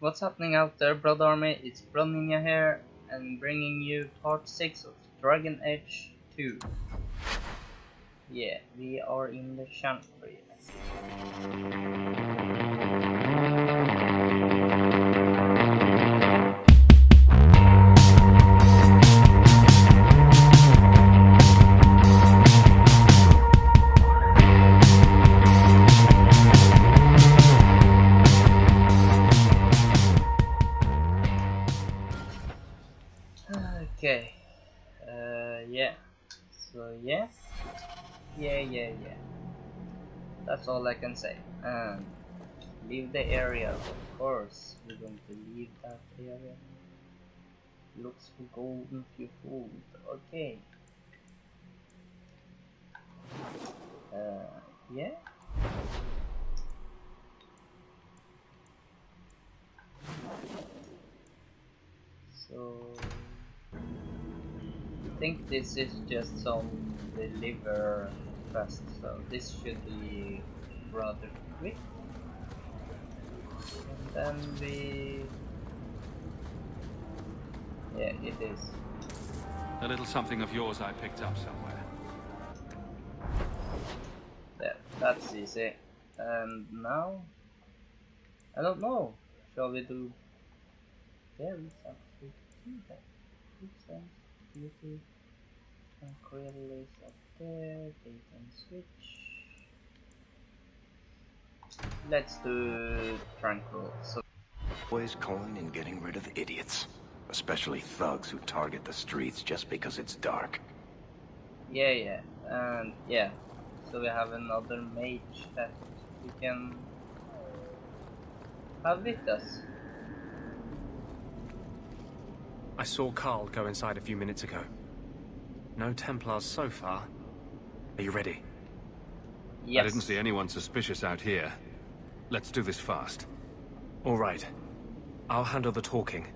What's happening out there, Blood Army? It's Blood Ninja here, and bringing you part 6 of Dragon Age 2. Yeah, we are in the Chantry. Okay, yeah, so yeah. That's all I can say. And leave the area, of course. We're going to leave that area. Looks for golden food. Okay. Yeah. So I think this is just some deliver quest, so this should be rather quick. And then yeah, it is. A little something of yours I picked up somewhere. Yeah, that's easy. And now, I don't know. Shall we do? There is actually that. Beauty. Tranquil is up there. They can switch. Let's do Tranquil. So Always calling and getting rid of idiots. Especially thugs who target the streets just because it's dark. yeah, and yeah. So we have another mage that we can have with us. I saw Carl go inside a few minutes ago. No Templars so far. Are you ready? Yes. I didn't see anyone suspicious out here. Let's do this fast. All right. I'll handle the talking.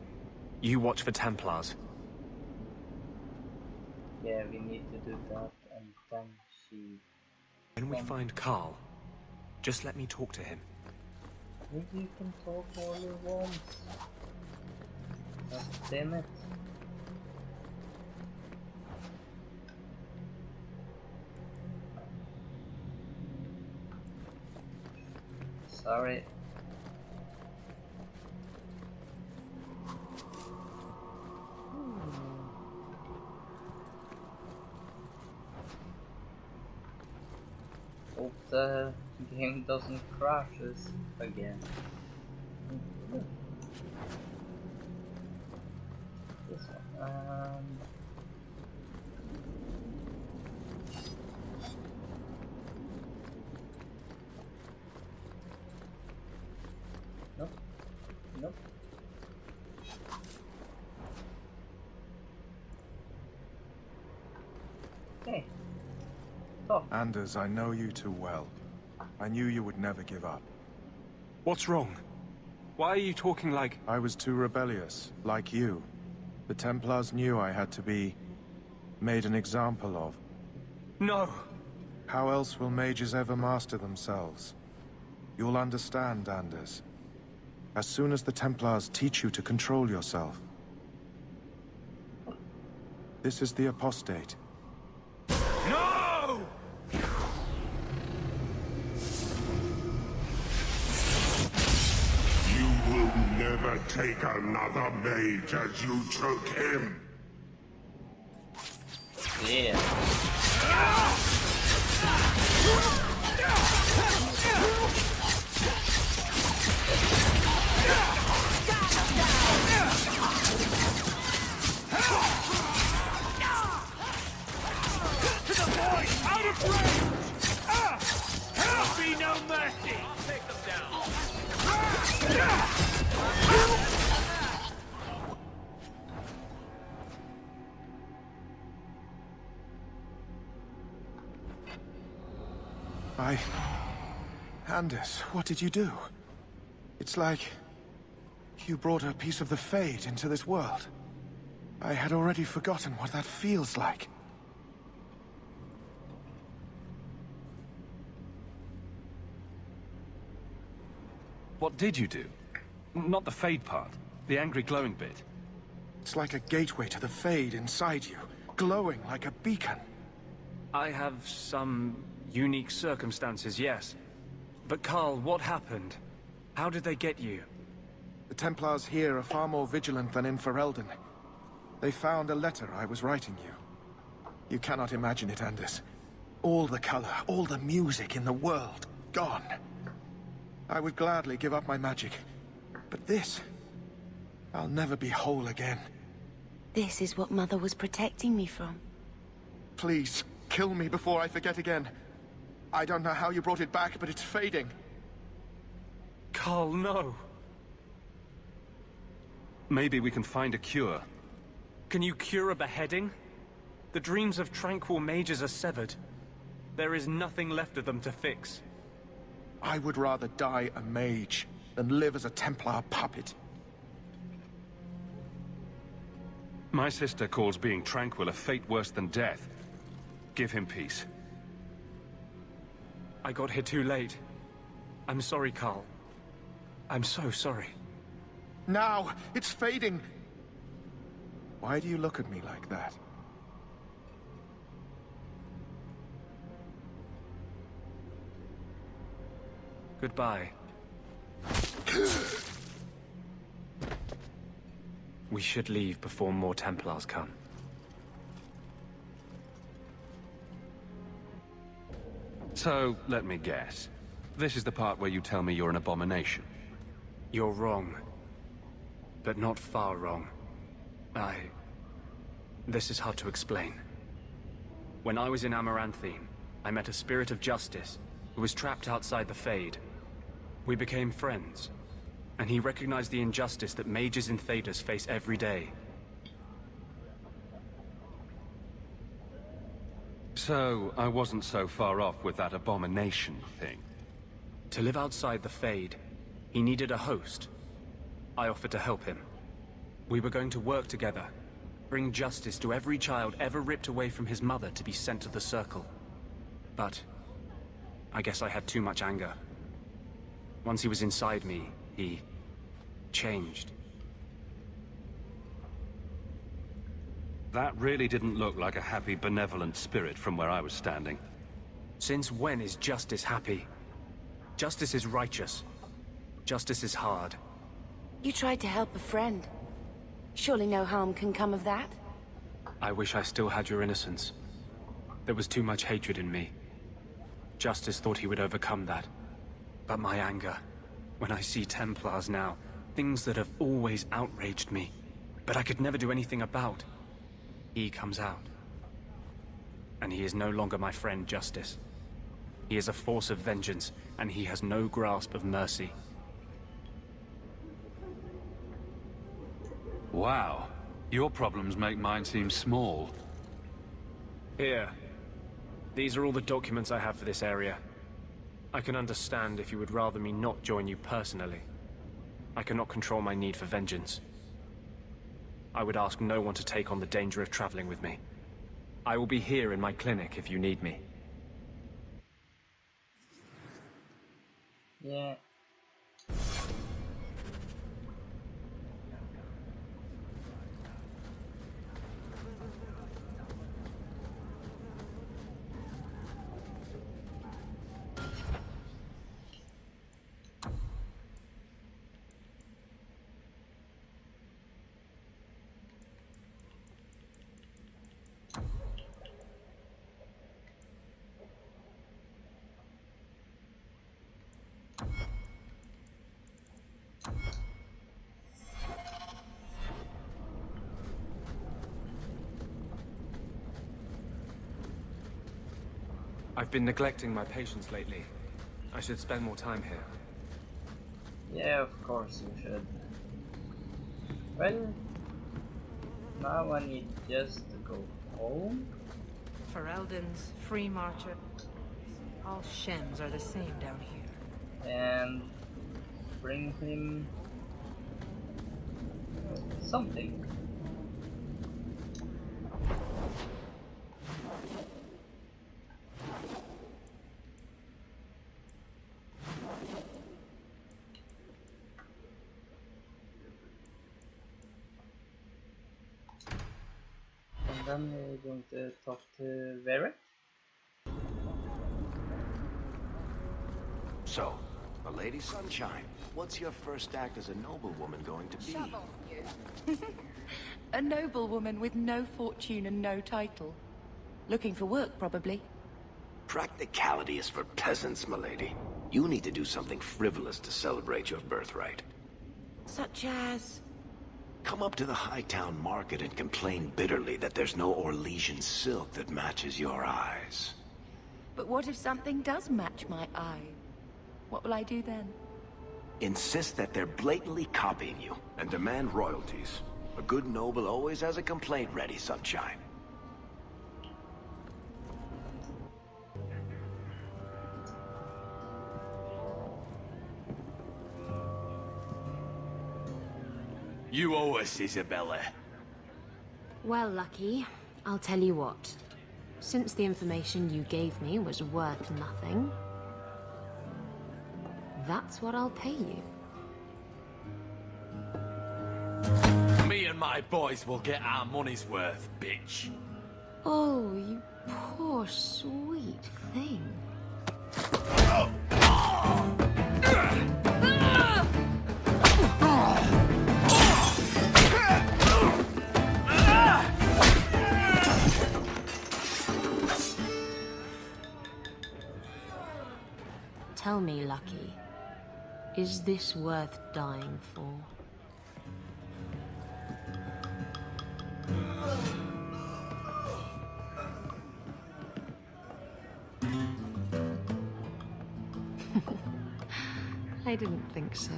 You watch for Templars. Yeah, we need to do that, and then she. When we find Carl, just let me talk to him. Maybe you can talk all you want. God damn it. Sorry. Hope the game doesn't crash us again. This one. Nope. Okay. Talk. Anders, I know you too well. I knew you would never give up. What's wrong? Why are you talking like... I was too rebellious, like you. The Templars knew I had to be... made an example of. No! How else will mages ever master themselves? You'll understand, Anders. As soon as the Templars teach you to control yourself. This is the Apostate. No! You will never take another mage as you took him. Yeah. To the void! Out of range! There'll be no mercy! Take them down! Anders, what did you do? It's like... you brought a piece of the Fade into this world. I had already forgotten what that feels like. What did you do? Not the Fade part. The angry glowing bit. It's like a gateway to the Fade inside you, glowing like a beacon. I have some unique circumstances, yes. But Carl, what happened? How did they get you? The Templars here are far more vigilant than in Ferelden. They found a letter I was writing you. You cannot imagine it, Anders. All the color, all the music in the world, gone. I would gladly give up my magic. But this... I'll never be whole again. This is what Mother was protecting me from. Please, kill me before I forget again. I don't know how you brought it back, but it's fading. Carl, no! Maybe we can find a cure. Can you cure a beheading? The dreams of tranquil mages are severed. There is nothing left of them to fix. I would rather die a mage than live as a Templar puppet. My sister calls being tranquil a fate worse than death. Give him peace. I got here too late. I'm sorry, Carl. I'm so sorry. Now! It's fading! Why do you look at me like that? Goodbye. We should leave before more Templars come. So, let me guess. This is the part where you tell me you're an abomination. You're wrong. But not far wrong. This is hard to explain. When I was in Amaranthine, I met a spirit of justice who was trapped outside the Fade. We became friends, and he recognized the injustice that mages in Thedas face every day. So, I wasn't so far off with that abomination thing. To live outside the Fade, he needed a host. I offered to help him. We were going to work together, bring justice to every child ever ripped away from his mother to be sent to the Circle. But I guess I had too much anger. Once he was inside me, he changed. That really didn't look like a happy, benevolent spirit from where I was standing. Since when is justice happy? Justice is righteous. Justice is hard. You tried to help a friend. Surely no harm can come of that? I wish I still had your innocence. There was too much hatred in me. Justice thought he would overcome that. But my anger, when I see Templars now, things that have always outraged me, but I could never do anything about, he comes out. And he is no longer my friend, Justice. He is a force of vengeance, and he has no grasp of mercy. Wow. Your problems make mine seem small. Here. These are all the documents I have for this area. I can understand if you would rather me not join you personally. I cannot control my need for vengeance. I would ask no one to take on the danger of traveling with me. I will be here in my clinic if you need me. Yeah. I've been neglecting my patients lately. I should spend more time here. Yeah, of course you should. Well, now I need just to go home. Ferelden's, Free Marcher. All Shems are the same down here. And bring him something. And then we're going to talk to Varric. So, Milady Sunshine, what's your first act as a noblewoman going to be? Shut off, you. A noblewoman with no fortune and no title. Looking for work, probably. Practicality is for peasants, milady. You need to do something frivolous to celebrate your birthright. Such as... Come up to the Hightown market and complain bitterly that there's no Orlesian silk that matches your eyes. But what if something does match my eye? What will I do then? Insist that they're blatantly copying you, and demand royalties. A good noble always has a complaint ready, Sunshine. You owe us, Isabella. Well, Lucky, I'll tell you what. Since the information you gave me was worth nothing, that's what I'll pay you. Me and my boys will get our money's worth, bitch. Oh, you poor, sweet thing. Tell me, Lucky, is this worth dying for? I didn't think so.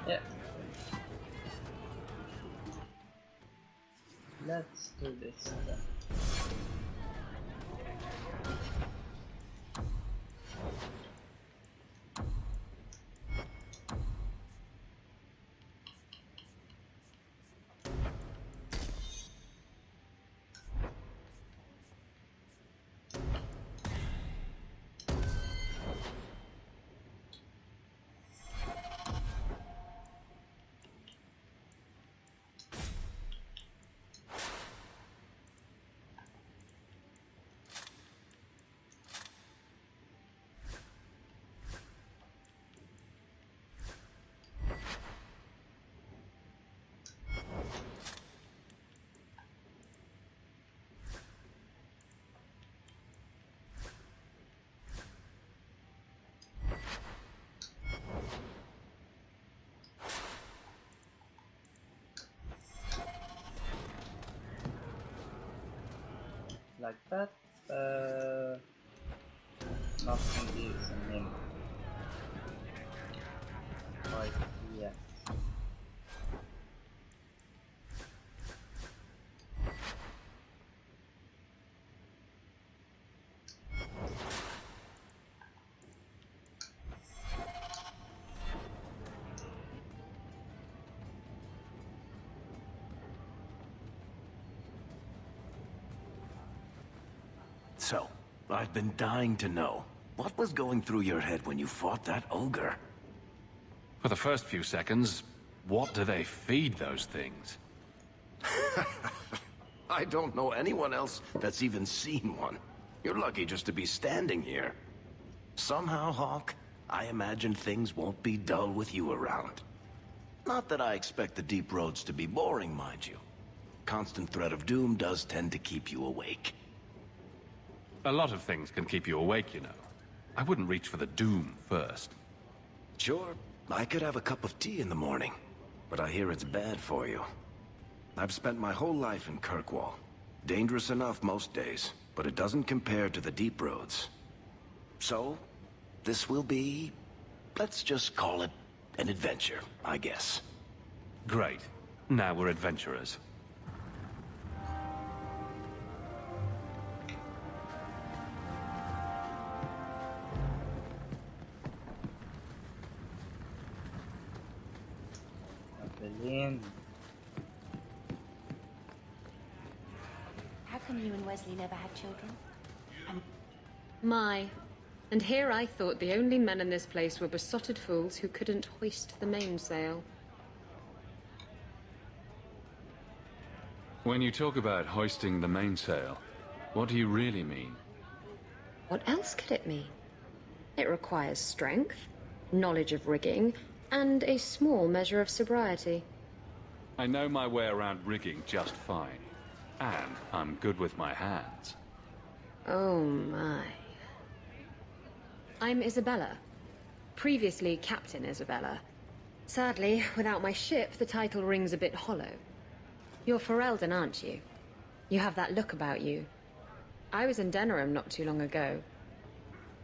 Yeah. Let's do this then. Like that, nothing is in him quite yet. So, I've been dying to know. What was going through your head when you fought that ogre? For the first few seconds, what do they feed those things? I don't know anyone else that's even seen one. You're lucky just to be standing here. Somehow, Hawk, I imagine things won't be dull with you around. Not that I expect the deep roads to be boring, mind you. Constant threat of doom does tend to keep you awake. A lot of things can keep you awake, you know. I wouldn't reach for the doom first. Sure, I could have a cup of tea in the morning, but I hear it's bad for you. I've spent my whole life in Kirkwall. Dangerous enough most days, but it doesn't compare to the deep roads. So, this will be... let's just call it an adventure, I guess. Great. Now we're adventurers. How come you and Wesley never had children? My. And here I thought the only men in this place were besotted fools who couldn't hoist the mainsail. When you talk about hoisting the mainsail, what do you really mean? What else could it mean? It requires strength, knowledge of rigging, and a small measure of sobriety. I know my way around rigging just fine. And I'm good with my hands. Oh my. I'm Isabella. Previously Captain Isabella. Sadly, without my ship, the title rings a bit hollow. You're Ferelden, aren't you? You have that look about you. I was in Denerim not too long ago.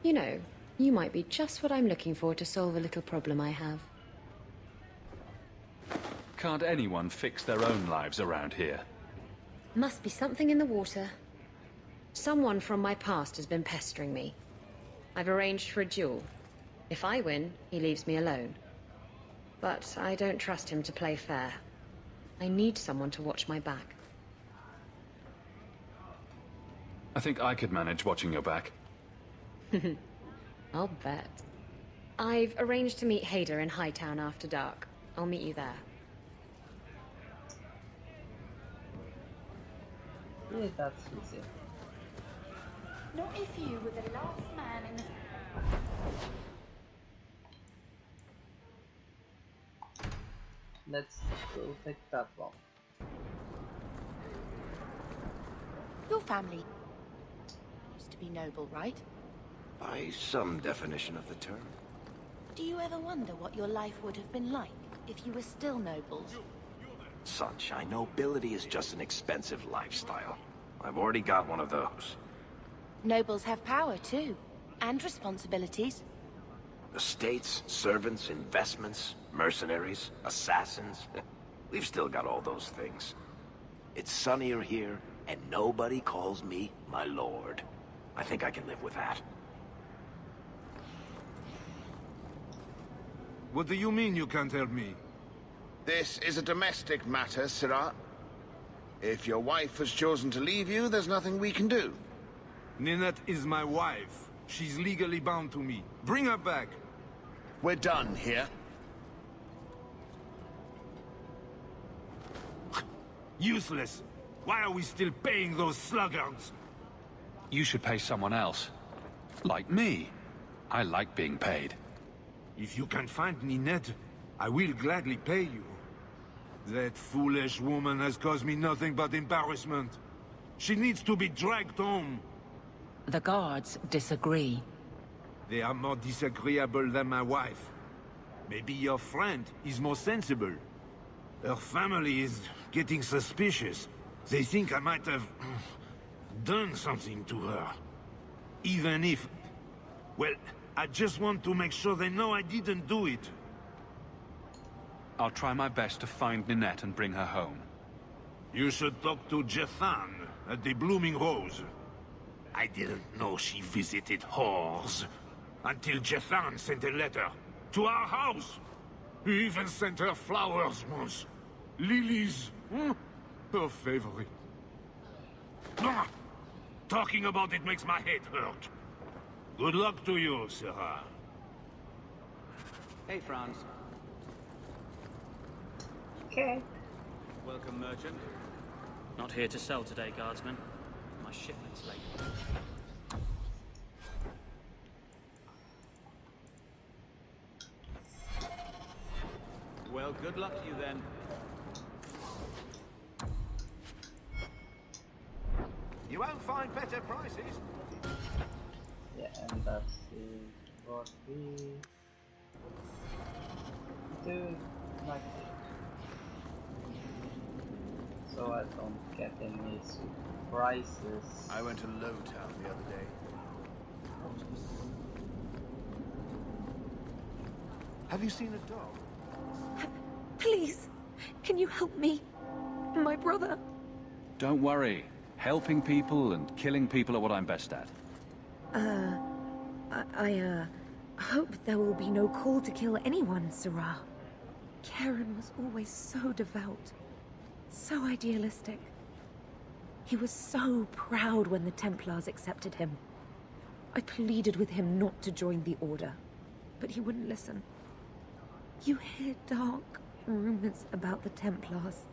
You know, you might be just what I'm looking for to solve a little problem I have. Can't anyone fix their own lives around here? Must be something in the water. Someone from my past has been pestering me. I've arranged for a duel. If I win, he leaves me alone. But I don't trust him to play fair. I need someone to watch my back. I think I could manage watching your back. I'll bet. I've arranged to meet Hader in Hightown after dark. I'll meet you there. Yeah, that's easy. Not if you were the last man in the... Let's go take that one. Your family used to be noble, right? By some definition of the term. Do you ever wonder what your life would have been like if you were still nobles? Sunshine, nobility is just an expensive lifestyle. I've already got one of those. Nobles have power too, and responsibilities. Estates, servants, investments, mercenaries, assassins. We've still got all those things. It's sunnier here, and nobody calls me my lord. I think I can live with that. What do you mean you can't help me? This is a domestic matter, Sirrah. If your wife has chosen to leave you, there's nothing we can do. Ninette is my wife. She's legally bound to me. Bring her back. We're done here. Useless. Why are we still paying those sluggards? You should pay someone else. Like me. I like being paid. If you can find Ninette, I will gladly pay you. That foolish woman has caused me nothing but embarrassment. She needs to be dragged home. The guards disagree. They are more disagreeable than my wife. Maybe your friend is more sensible. Her family is getting suspicious. They think I might have done something to her. Even if... Well, I just want to make sure they know I didn't do it. I'll try my best to find Ninette and bring her home. You should talk to Jethan at the Blooming Rose. I didn't know she visited whores until Jethan sent a letter to our house. He even sent her flowers once. Lilies. Her favorite. Ah, talking about it makes my head hurt. Good luck to you, Sirrah. Hey, Franz. Okay. Welcome, merchant. Not here to sell today, guardsman. My shipment's late. Well, good luck to you then. You won't find better prices. Yeah, and that's what we do like it. So I don't get any surprises. I went to Lowtown the other day. Have you seen a dog? Please, can you help me? My brother. Don't worry. Helping people and killing people are what I'm best at. I hope there will be no call to kill anyone, Sirrah. Karen was always so devout, so idealistic. He was so proud when the Templars accepted him. I pleaded with him not to join the Order, but he wouldn't listen. You hear dark rumors about the Templars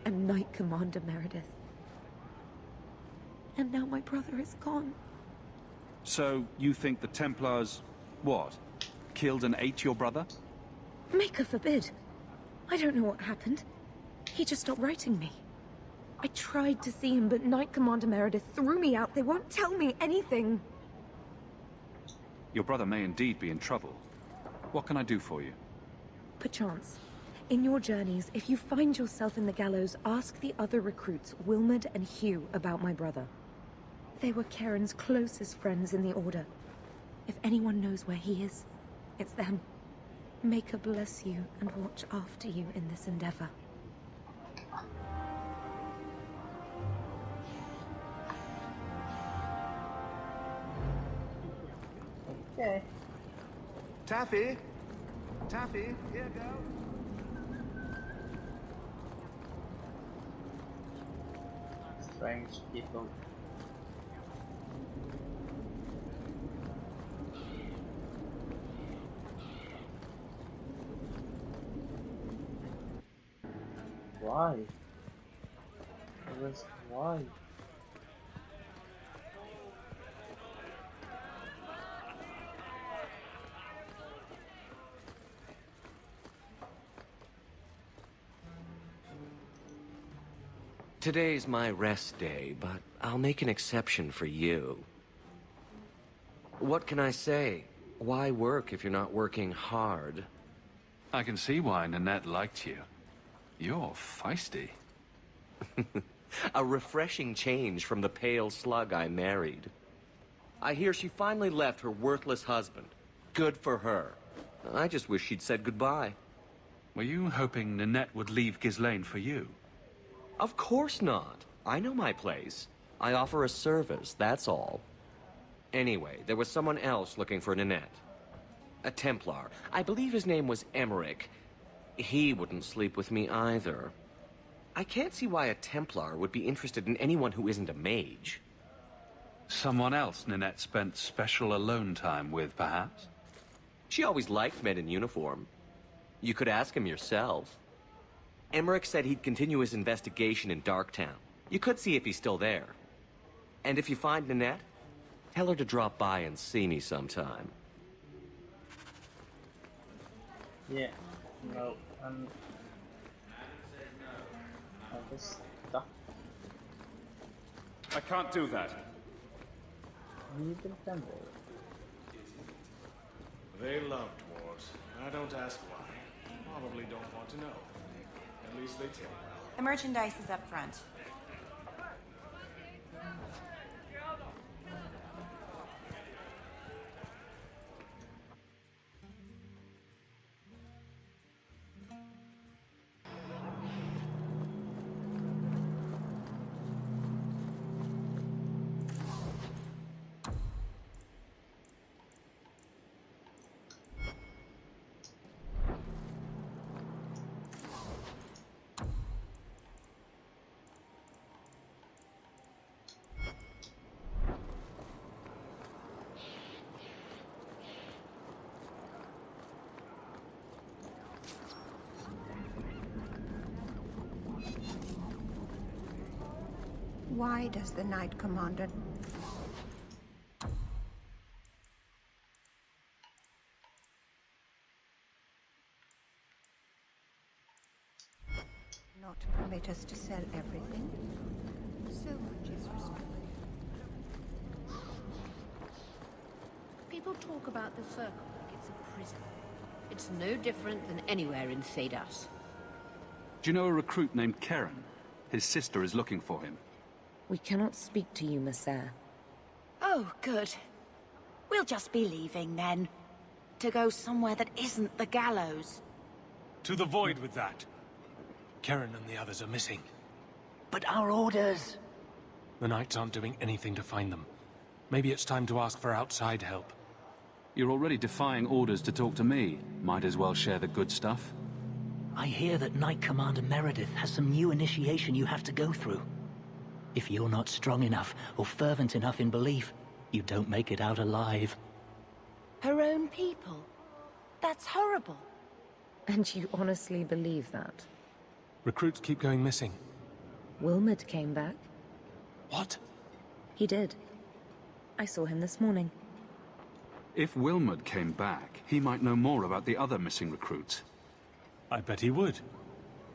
and Knight Commander Meredith. And now my brother is gone. So, you think the Templars, what? Killed and ate your brother? Maker forbid. I don't know what happened. He just stopped writing me. I tried to see him, but Knight Commander Meredith threw me out. They won't tell me anything. Your brother may indeed be in trouble. What can I do for you? Perchance. In your journeys, if you find yourself in the gallows, ask the other recruits, Wilmerd and Hugh, about my brother. They were Charon's closest friends in the Order. If anyone knows where he is, it's them. Maker bless you and watch after you in this endeavor. Okay. Taffy? Taffy, here go. Strange people. Why? Why? Today's my rest day, but I'll make an exception for you. What can I say? Why work if you're not working hard? I can see why Nanette liked you. You're feisty. A refreshing change from the pale slug I married. I hear she finally left her worthless husband. Good for her. I just wish she'd said goodbye. Were you hoping Nanette would leave Ghislaine for you? Of course not. I know my place. I offer a service, that's all. Anyway, there was someone else looking for Nanette. A Templar. I believe his name was Emmerich. He wouldn't sleep with me either. I can't see why a Templar would be interested in anyone who isn't a mage. Someone else Nanette spent special alone time with, perhaps? She always liked men in uniform. You could ask him yourself. Emmerich said he'd continue his investigation in Darktown. You could see if he's still there. And if you find Nanette, tell her to drop by and see me sometime. Yeah, no, I was stuck. I can't do that. Need them temple. They love dwarves. I don't ask why. Probably don't want to know. At least they tell well. The merchandise is up front. Why does the Knight Commander... not permit us to sell everything? So much is respected. People talk about the Circle like it's a prison. It's no different than anywhere in Thedas. Do you know a recruit named Karen? His sister is looking for him. We cannot speak to you, Messer. Oh, good. We'll just be leaving then. To go somewhere that isn't the gallows. To the void with that. Karen and the others are missing. But our orders... The Knights aren't doing anything to find them. Maybe it's time to ask for outside help. You're already defying orders to talk to me. Might as well share the good stuff. I hear that Knight Commander Meredith has some new initiation you have to go through. If you're not strong enough or fervent enough in belief, you don't make it out alive. Her own people? That's horrible. And you honestly believe that? Recruits keep going missing. Wilmord came back. What? He did. I saw him this morning. If Wilmord came back, he might know more about the other missing recruits. I bet he would.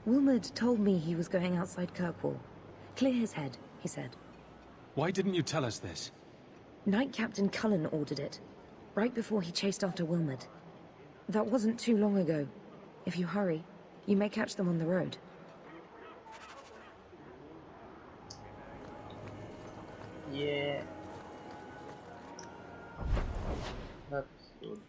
Wilmord told me he was going outside Kirkwall. Clear his head, he said. Why didn't you tell us this? Knight Captain Cullen ordered it, right before he chased after Wilmord. That wasn't too long ago. If you hurry, you may catch them on the road. Yeah. That's good.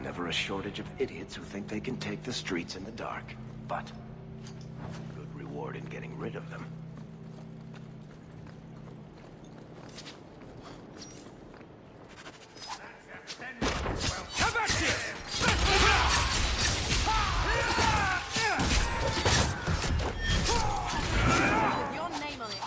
Never a shortage of idiots who think they can take the streets in the dark. But good reward in getting rid of them. Come back here! Your name on it.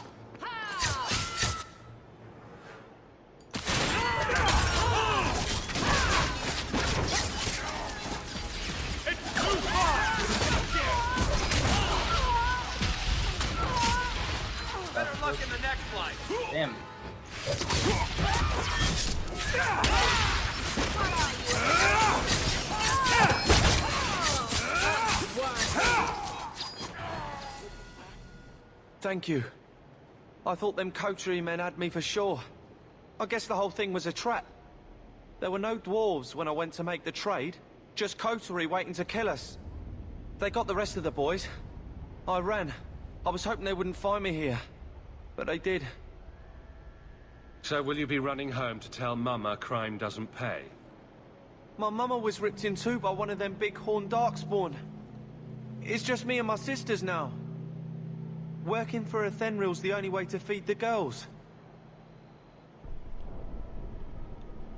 Better luck in the next fight. Damn. Thank you. I thought them coterie men had me for sure. I guess the whole thing was a trap. There were no dwarves when I went to make the trade. Just coterie waiting to kill us. They got the rest of the boys. I ran. I was hoping they wouldn't find me here. But they did. So will you be running home to tell Mama crime doesn't pay? My mama was ripped in two by one of them big horned darkspawn. It's just me and my sisters now. Working for a Thenril's the only way to feed the girls.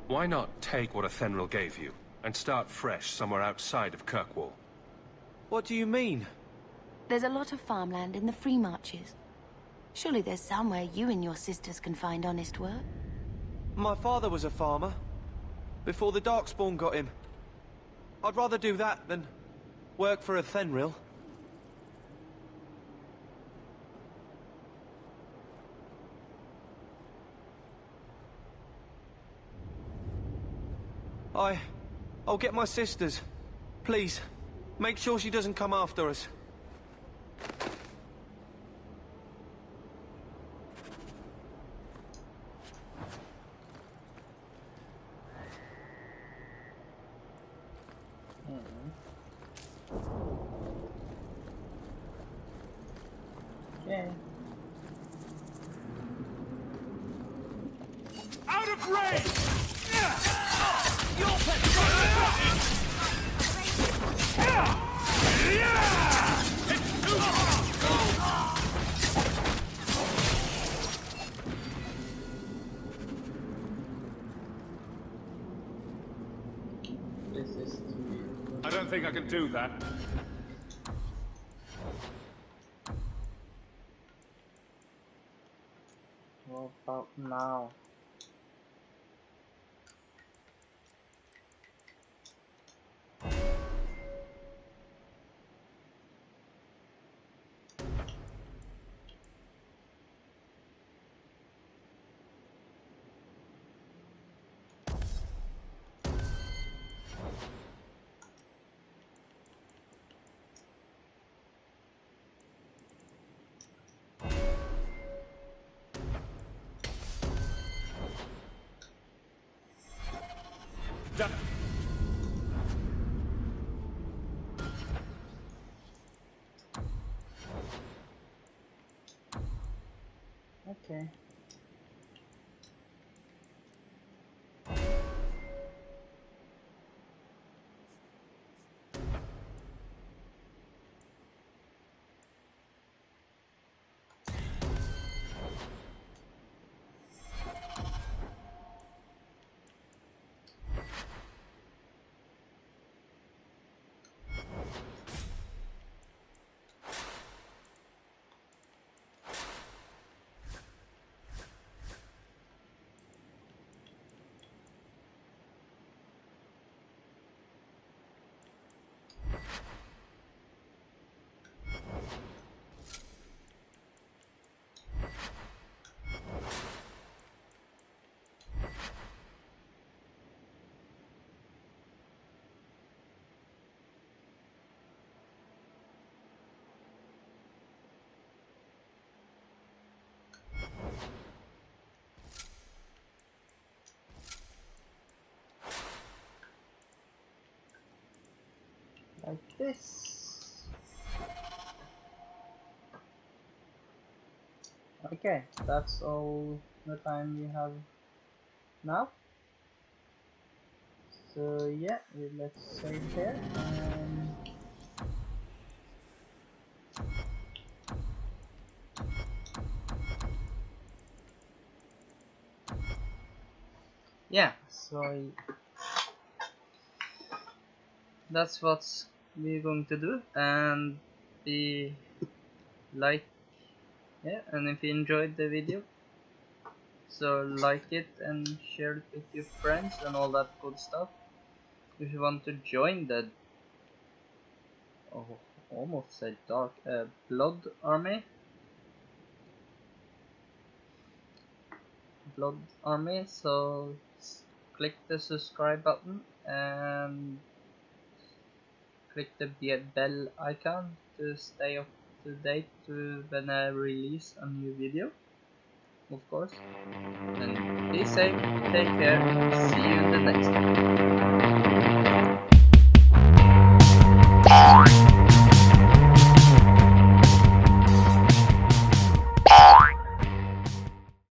Why not take what a Thenril gave you, and start fresh somewhere outside of Kirkwall? What do you mean? There's a lot of farmland in the Free Marches. Surely there's somewhere you and your sisters can find honest work. My father was a farmer. Before the Darkspawn got him. I'd rather do that than work for a Thenril. I'll get my sisters. Please, make sure she doesn't come after us. Okay. Out of range! This is I don't think I can do that. what about now? Okay. like this. Okay, that's all the time we have now. So yeah, let's save here. Yeah, so that's what we're going to do, and be like, yeah, and if you enjoyed the video, so like it and share it with your friends and all that good stuff. If you want to join the almost said dark blood army, so click the subscribe button and click the bell icon to stay up to date to when I release a new video, of course. And be safe, take care, see you in the next one.